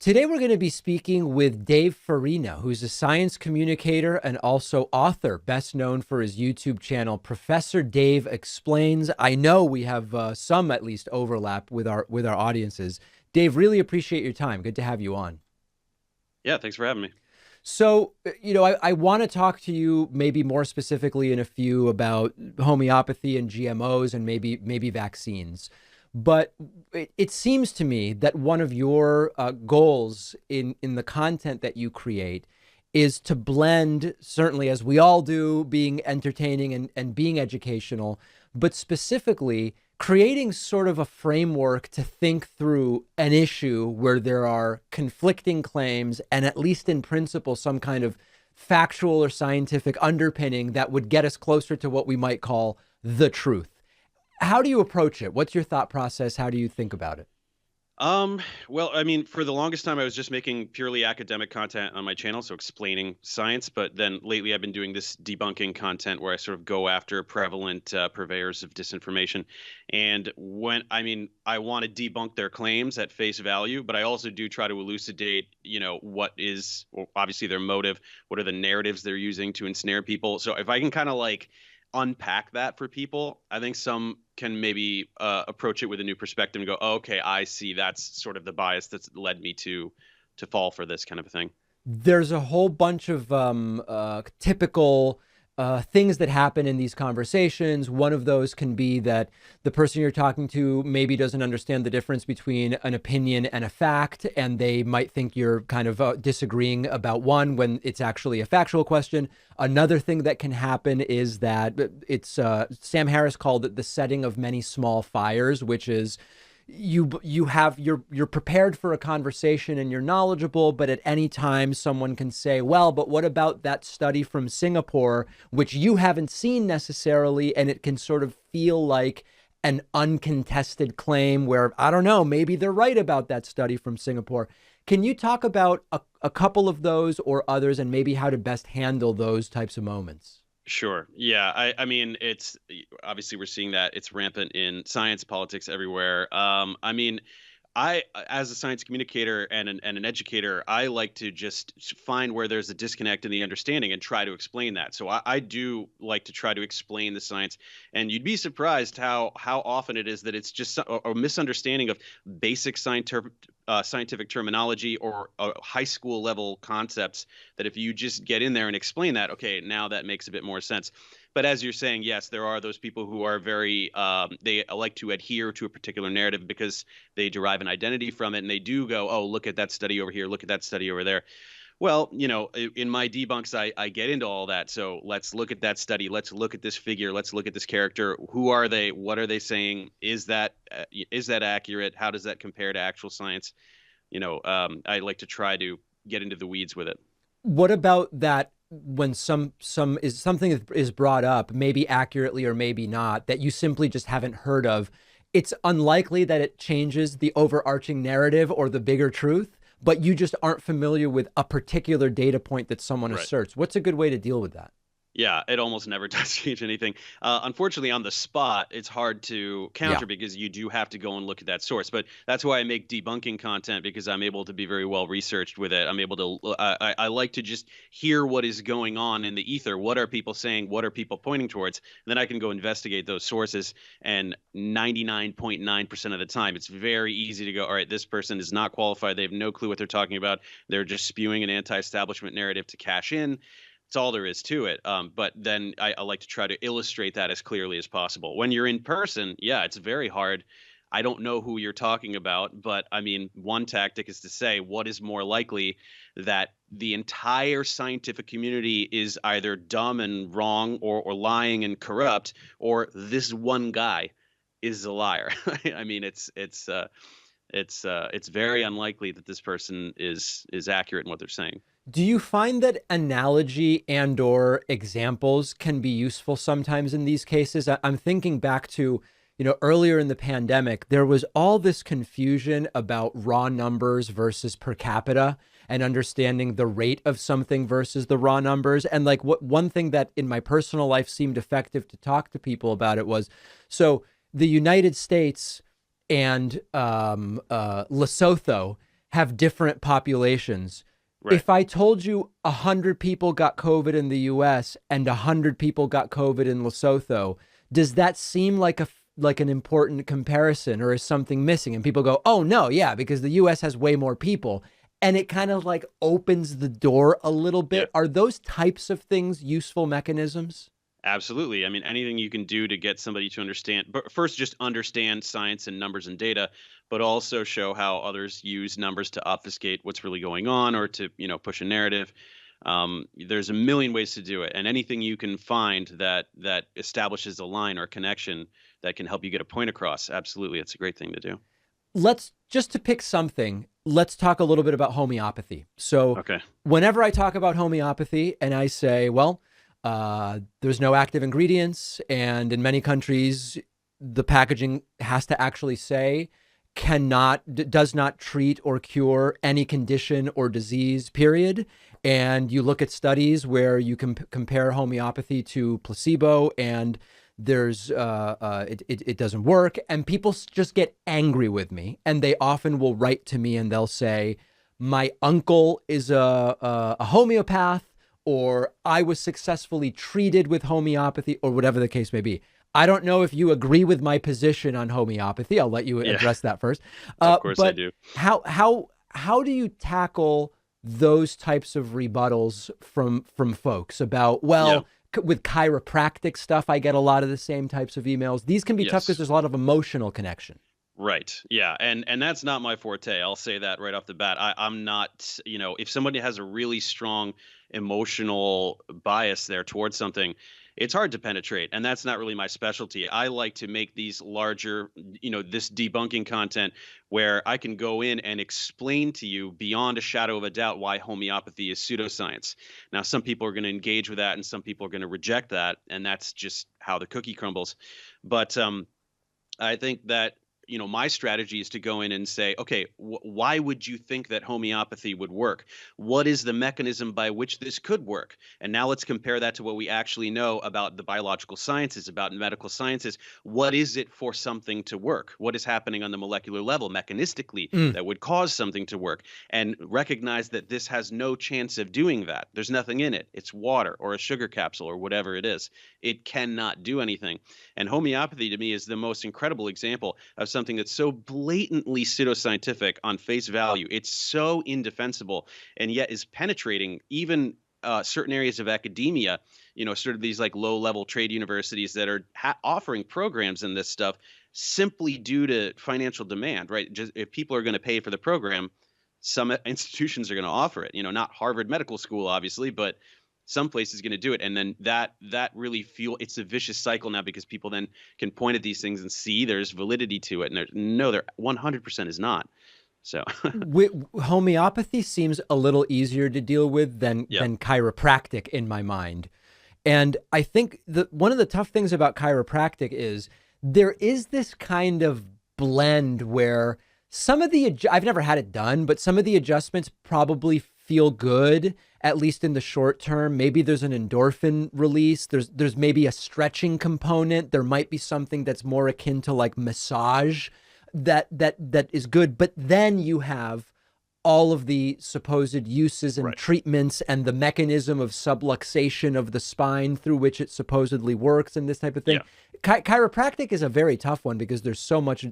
Today, we're going to be speaking with Dave Farina, who's a science communicator and also author, best known for his YouTube channel, Professor Dave Explains. I know we have some, at least, overlap with our audiences. Dave, really appreciate your time. Good to have you on. Yeah, thanks for having me. So, I want to talk to you maybe more specifically in a few about homeopathy and GMOs and maybe vaccines. But it seems to me that one of your goals in the content that you create is to blend, certainly as we all do, being entertaining and being educational, but specifically creating sort of a framework to think through an issue where there are conflicting claims and, at least in principle, some kind of factual or scientific underpinning that would get us closer to what we might call the truth. How do you approach it? What's your thought process? How do you think about it? Um, well, I mean, for the longest time, I was just making purely academic content on my channel, so explaining science. But then lately, I've been doing this debunking content where I sort of go after prevalent purveyors of disinformation. And I want to debunk their claims at face value, but I also do try to elucidate, what is well, obviously their motive, what are the narratives they're using to ensnare people. So if I can kind of like unpack that for people, I think some can maybe approach it with a new perspective and go, oh, okay, I see. That's sort of the bias that's led me to fall for this kind of a thing. There's a whole bunch of typical things that happen in these conversations. One of those can be that the person you're talking to maybe doesn't understand the difference between an opinion and a fact, and they might think you're kind of disagreeing about one when it's actually a factual question. Another thing that can happen is that it's Sam Harris called it the setting of many small fires, which is you're prepared for a conversation and you're knowledgeable, but at any time someone can say, well, but what about that study from Singapore, which you haven't seen necessarily, and it can sort of feel like an uncontested claim where, I don't know, maybe they're right about that study from Singapore. Can you talk about a couple of those or others, and maybe how to best handle those types of moments? Sure. Yeah. I mean, it's obviously we're seeing that it's rampant in science, politics everywhere. As a science communicator and an educator, I like to just find where there's a disconnect in the understanding and try to explain that. So I do like to try to explain the science, and you'd be surprised how often it is that it's just a misunderstanding of basic scientific terminology or high school level concepts. That if you just get in there and explain that, okay, now that makes a bit more sense. But as you're saying, yes, there are those people who are very they like to adhere to a particular narrative because they derive an identity from it, and they do go, oh, look at that study over here, look at that study over there. Well, in my debunks, I get into all that. So let's look at that study. Let's look at this figure. Let's look at this character. Who are they? What are they saying? Is that accurate? How does that compare to actual science? I like to try to get into the weeds with it. What about that when something is brought up, maybe accurately or maybe not, that you simply just haven't heard of? It's unlikely that it changes the overarching narrative or the bigger truth, but you just aren't familiar with a particular data point that someone Right. asserts. What's a good way to deal with that? Yeah, it almost never does change anything. Unfortunately, on the spot, it's hard to Yeah. counter because you do have to go and look at that source. But that's why I make debunking content because I'm able to be very well researched with it. I'm able to, I like to just hear what is going on in the ether. What are people saying? What are people pointing towards? And then I can go investigate those sources. And 99.9% of the time, it's very easy to go, all right, this person is not qualified. They have no clue what they're talking about. They're just spewing an anti establishment narrative to cash in. That's all there is to it. But then I like to try to illustrate that as clearly as possible. When you're in person, yeah, it's very hard. I don't know who you're talking about, but I mean, one tactic is to say what is more likely that the entire scientific community is either dumb and wrong or lying and corrupt, or this one guy is a liar. I mean, it's very unlikely that this person is accurate in what they're saying. Do you find that analogy and or examples can be useful sometimes in these cases? I'm thinking back to, earlier in the pandemic, there was all this confusion about raw numbers versus per capita and understanding the rate of something versus the raw numbers. And like what one thing that in my personal life seemed effective to talk to people about it was, so the United States and Lesotho have different populations. Right. If I told you 100 people got COVID in the US and 100 people got COVID in Lesotho, does that seem like an important comparison, or is something missing? And people go, oh no, yeah, because the US has way more people. And it kind of like opens the door a little Yeah. bit. Are those types of things useful mechanisms? Absolutely. I mean, anything you can do to get somebody to understand, but first just understand science and numbers and data, but also show how others use numbers to obfuscate what's really going on or to, push a narrative. There's a million ways to do it, and anything you can find that establishes a line or a connection that can help you get a point across. Absolutely, it's a great thing to do. Let's just to pick something, let's talk a little bit about homeopathy. So, Okay. whenever I talk about homeopathy and I say, well, there's no active ingredients, and in many countries, the packaging has to actually say does not treat or cure any condition or disease, period. And you look at studies where you can compare homeopathy to placebo, and it doesn't work, and people just get angry with me, and they often will write to me and they'll say, my uncle is a homeopath, or I was successfully treated with homeopathy, or whatever the case may be. I don't know if you agree with my position on homeopathy. I'll let you Yeah. address that first. Of course I But do. how do you tackle those types of rebuttals from folks about, Yeah. well, with chiropractic stuff, I get a lot of the same types of emails. These can be tough because Yes. there's a lot of emotional connection. Right. Yeah. And that's not my forte. I'll say that right off the bat. I'm not, if somebody has a really strong emotional bias there towards something, it's hard to penetrate. And that's not really my specialty. I like to make these larger, this debunking content where I can go in and explain to you beyond a shadow of a doubt why homeopathy is pseudoscience. Now, some people are going to engage with that and some people are going to reject that. And that's just how the cookie crumbles. But I think that my strategy is to go in and say, okay, why would you think that homeopathy would work? What is the mechanism by which this could work? And now let's compare that to what we actually know about the biological sciences, about medical sciences. What is it for something to work? What is happening on the molecular level mechanistically Mm. that would cause something to work? And recognize that this has no chance of doing that. There's nothing in it. It's water or a sugar capsule or whatever it is. It cannot do anything. And homeopathy to me is the most incredible example of something that's so blatantly pseudoscientific on face value. It's so indefensible and yet is penetrating even certain areas of academia, sort of these like low level trade universities that are offering programs in this stuff simply due to financial demand, right? Just if people are going to pay for the program, some institutions are going to offer it, not Harvard Medical School, obviously, but some place is going to do it. And then that really it's a vicious cycle now because people then can point at these things and see there's validity to it. And there 100% is not. So Homeopathy seems a little easier to deal with than yeah. than chiropractic in my mind. And I think one of the tough things about chiropractic is there is this kind of blend where I've never had it done, but some of the adjustments probably feel good, at least in the short term. Maybe there's an endorphin release. There's maybe a stretching component. There might be something that's more akin to like massage that is good. But then you have all of the supposed uses and Right. treatments and the mechanism of subluxation of the spine through which it supposedly works and this type of thing. Yeah. Chiropractic is a very tough one because there's so much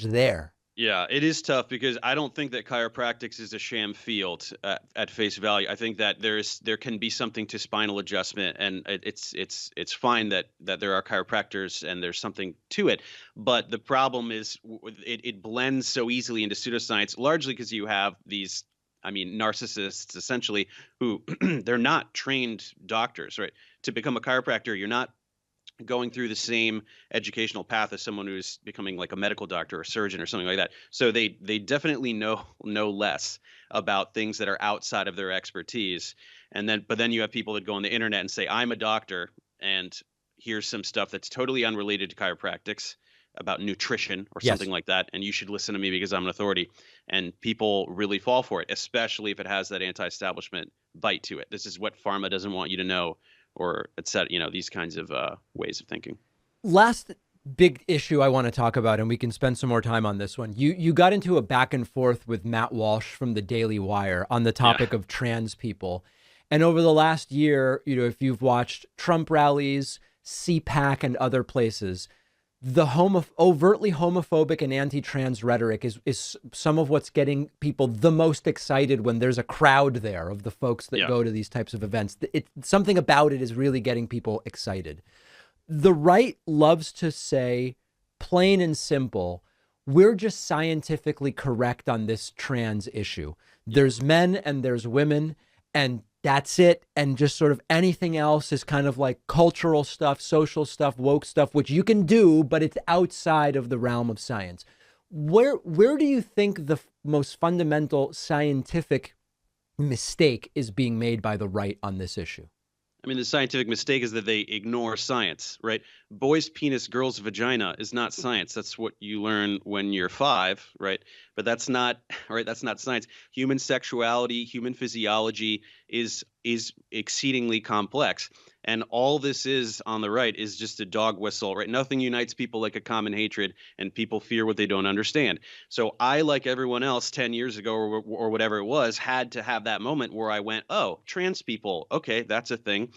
there. Yeah, it is tough because I don't think that chiropractics is a sham field at face value. I think that there can be something to spinal adjustment, and it's fine that there are chiropractors and there's something to it. But the problem is it blends so easily into pseudoscience, largely because you have these, I mean, narcissists essentially who they're not trained doctors, right? To become a chiropractor, you're not going through the same educational path as someone who's becoming like a medical doctor or surgeon or something like that. So they definitely know less about things that are outside of their expertise. But then you have people that go on the internet and say, I'm a doctor, and here's some stuff that's totally unrelated to chiropractics about nutrition or Yes. something like that, and you should listen to me because I'm an authority. And people really fall for it, especially if it has that anti-establishment bite to it. This is what pharma doesn't want you to know, or et cetera, these kinds of ways of thinking. Last big issue I want to talk about, and we can spend some more time on this one. You got into a back and forth with Matt Walsh from the Daily Wire on the Yeah. topic of trans people. And over the last year, if you've watched Trump rallies, CPAC, and other places, the overtly homophobic and anti-trans rhetoric is some of what's getting people the most excited when there's a crowd there of the folks that Yeah. go to these types of events. Something about it is really getting people excited. The right loves to say, plain and simple, we're just scientifically correct on this trans issue. There's men and there's women, and that's it. And just sort of anything else is kind of like cultural stuff, social stuff, woke stuff, which you can do, but it's outside of the realm of science. Where do you think the most fundamental scientific mistake is being made by the right on this issue? I mean, the scientific mistake is that they ignore science, right? Boy's penis, girl's vagina is not science. That's what you learn when you're 5, right? But that's not, right? That's not science. Human sexuality, human physiology is exceedingly complex. And all this is on the right is just a dog whistle, right? Nothing unites people like a common hatred, and people fear what they don't understand. So I, like everyone else 10 years ago or whatever it was, had to have that moment where I went, oh, trans people, okay, that's a thing.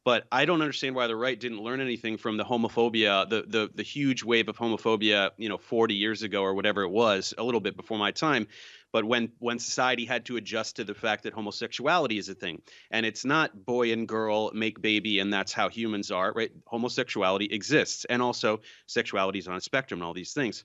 But I don't understand why the right didn't learn anything from the homophobia, the huge wave of homophobia, 40 years ago or whatever it was, a little bit before my time. But when society had to adjust to the fact that homosexuality is a thing, and it's not boy and girl make baby and that's how humans are, right? Homosexuality exists, and also sexuality is on a spectrum and all these things.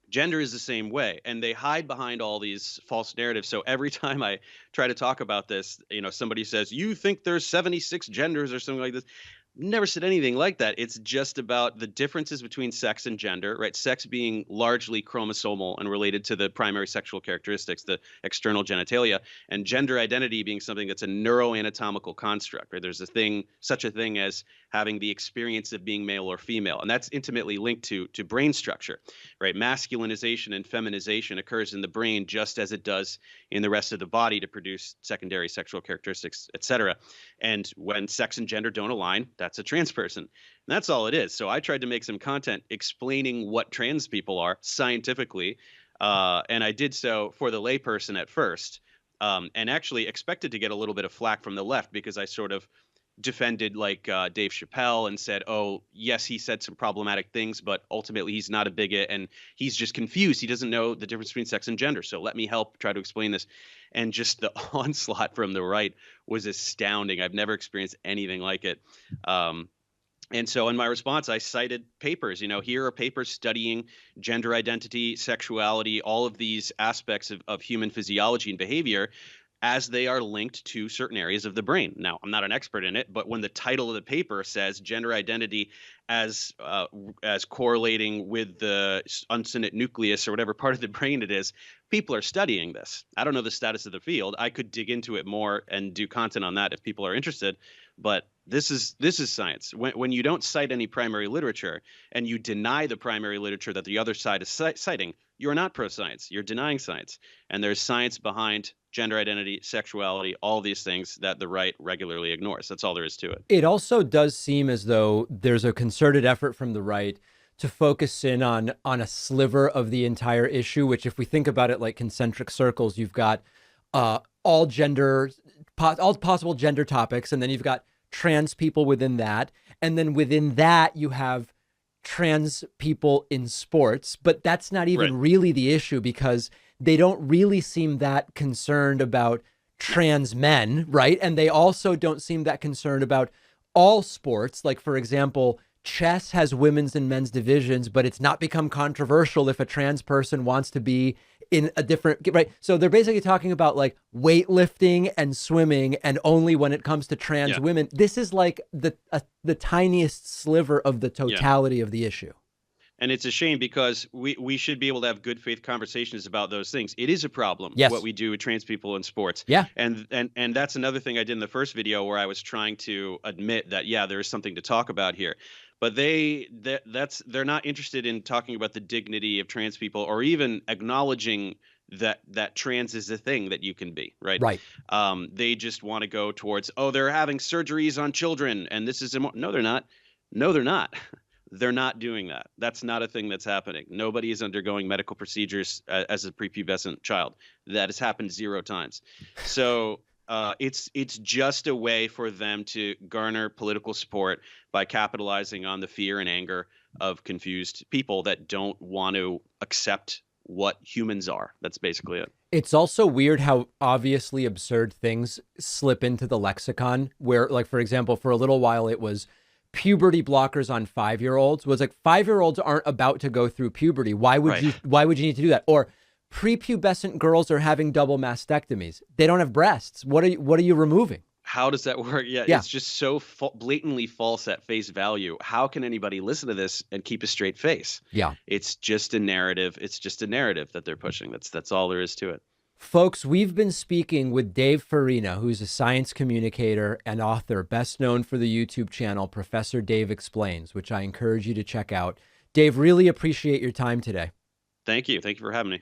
Gender is the same way, and they hide behind all these false narratives. So every time I try to talk about this, somebody says, you think there's 76 genders or something like this. Never said anything like that. It's just about the differences between sex and gender, right? Sex being largely chromosomal and related to the primary sexual characteristics, the external genitalia, and gender identity being something that's a neuroanatomical construct, right? There's such a thing as having the experience of being male or female, and that's intimately linked to brain structure, right? Masculinization and feminization occurs in the brain just as it does in the rest of the body to produce secondary sexual characteristics, etc. And when sex and gender don't align, that's a trans person. And that's all it is. So I tried to make some content explaining what trans people are scientifically. And I did so for the layperson at first, and actually expected to get a little bit of flack from the left because I sort of defended like Dave Chappelle and said, oh, yes, he said some problematic things, but ultimately he's not a bigot and he's just confused. He doesn't know the difference between sex and gender. So let me help try to explain this. And just the onslaught from the right was astounding. I've never experienced anything like it. And so in my response, I cited papers. Here are papers studying gender identity, sexuality, all of these aspects of human physiology and behavior as they are linked to certain areas of the brain. Now, I'm not an expert in it, but when the title of the paper says gender identity as correlating with the uncinate nucleus or whatever part of the brain it is, people are studying this. I don't know the status of the field. I could dig into it more and do content on that if people are interested. But this is science. When you don't cite any primary literature and you deny the primary literature that the other side is citing, you're not pro-science. You're denying science. And there's science behind gender identity, sexuality, all these things that the right regularly ignores. That's all there is to it. It also does seem as though there's a concerted effort from the right to focus in on a sliver of the entire issue, which if we think about it like concentric circles, you've got all possible gender topics, and then you've got trans people within that. And then within that, you have trans people in sports, but that's not even really the issue because they don't really seem that concerned about trans men, right? And they also don't seem that concerned about all sports. Like, for example, chess has women's and men's divisions, but it's not become controversial if a trans person wants to be in a different, right? So they're basically talking about like weightlifting and swimming, and only when it comes to trans women. This is like the tiniest sliver of the totality of the issue. And it's a shame because we should be able to have good faith conversations about those things. It is a problem what we do with trans people in sports. Yeah. And that's another thing I did in the first video where I was trying to admit that, there is something to talk about here. But they're not interested in talking about the dignity of trans people or even acknowledging that trans is a thing that you can be, right? Right. They just want to go towards, they're having surgeries on children and this is no, they're not. No, they're not. They're not doing that. That's not a thing that's happening. Nobody is undergoing medical procedures as a prepubescent child. That has happened 0 times. So it's just a way for them to garner political support by capitalizing on the fear and anger of confused people that don't want to accept what humans are. That's basically it. It's also weird how obviously absurd things slip into the lexicon where, like, for example, for a little while it was puberty blockers on 5-year-olds was like 5-year-olds aren't about to go through puberty. Right. Why would you need to do that? Or prepubescent girls are having double mastectomies. They don't have breasts. What are you removing? How does that work? Yeah, Yeah. it's just so blatantly false at face value. How can anybody listen to this and keep a straight face? Yeah. It's just a narrative. It's just a narrative that they're pushing. That's all there is to it. Folks, we've been speaking with Dave Farina, who's a science communicator and author, best known for the YouTube channel Professor Dave Explains, which I encourage you to check out. Dave, really appreciate your time today. Thank you. Thank you for having me.